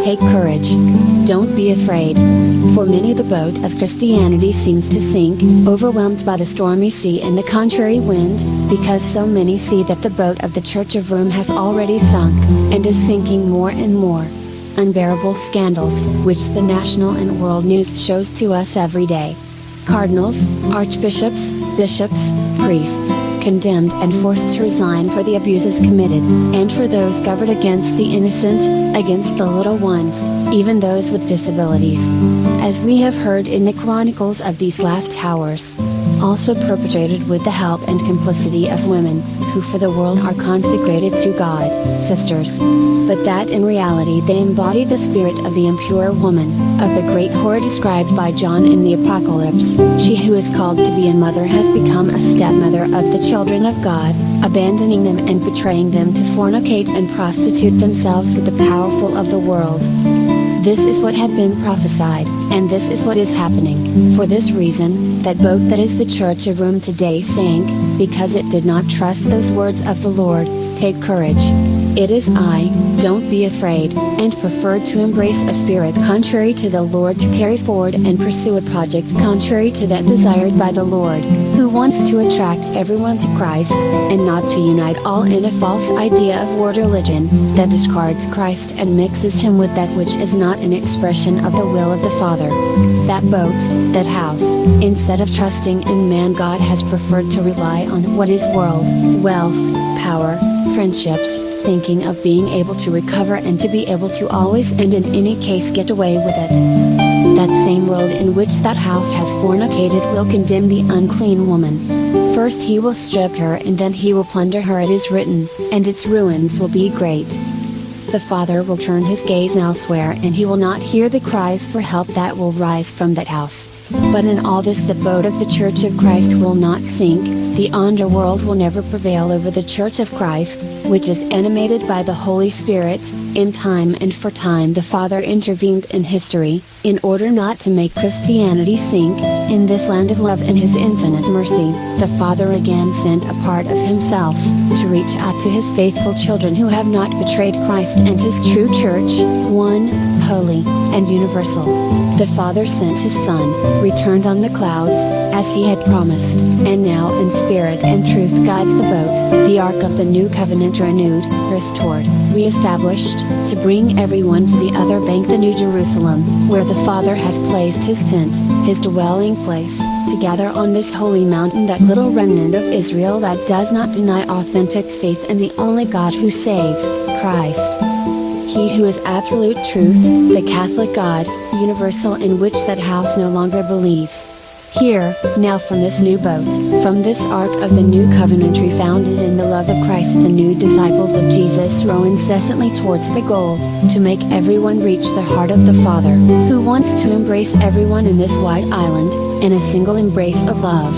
take courage. Don't be afraid. For many the boat of Christianity seems to sink, overwhelmed by the stormy sea and the contrary wind, because so many see that the boat of the Church of Rome has already sunk, and is sinking more and more. Unbearable scandals, which the national and world news shows to us every day. Cardinals, archbishops, bishops, priests, condemned and forced to resign for the abuses committed, and for those governed against the innocent, against the little ones, even those with disabilities. As we have heard in the chronicles of these last hours. Also perpetrated with the help and complicity of women, who for the world are consecrated to God, sisters. But that in reality they embody the spirit of the impure woman, of the great whore described by John in the Apocalypse. She who is called to be a mother has become a stepmother of the children of God, abandoning them and betraying them to fornicate and prostitute themselves with the powerful of the world. This is what had been prophesied, and this is what is happening. For this reason, that boat that is the Church of Rome today sank, because it did not trust those words of the Lord, "Take courage. It is I, don't be afraid," and preferred to embrace a spirit contrary to the Lord to carry forward and pursue a project contrary to that desired by the Lord, who wants to attract everyone to Christ, and not to unite all in a false idea of world religion, that discards Christ and mixes him with that which is not an expression of the will of the Father. That boat, that house, instead of trusting in man, God has preferred to rely on what is world, wealth, power, friendships, thinking of being able to recover and to be able to always and in any case get away with it. That same world in which that house has fornicated will condemn the unclean woman. First he will strip her and then he will plunder her, it is written, and its ruins will be great. The Father will turn his gaze elsewhere and he will not hear the cries for help that will rise from that house. But in all this the boat of the Church of Christ will not sink, the underworld will never prevail over the Church of Christ, which is animated by the Holy Spirit. In time and for time the Father intervened in history, in order not to make Christianity sink. In this land of love and his infinite mercy, the Father again sent a part of himself, to reach out to his faithful children who have not betrayed Christ and his true church, one, holy, and universal. The Father sent his Son, returned on the clouds, as he had promised, and now in spirit and truth guides the boat, the ark of the new covenant renewed, restored, re-established, to bring everyone to the other bank, the New Jerusalem, where the Father has placed his tent, his dwelling place, to gather on this holy mountain that little remnant of Israel that does not deny authentic faith in the only God who saves, Christ. He who is absolute truth, the Catholic God, universal, in which that house no longer believes. Here, now from this new boat, from this ark of the new covenant refounded in the love of Christ, the new disciples of Jesus row incessantly towards the goal, to make everyone reach the heart of the Father, who wants to embrace everyone in this wide island, in a single embrace of love.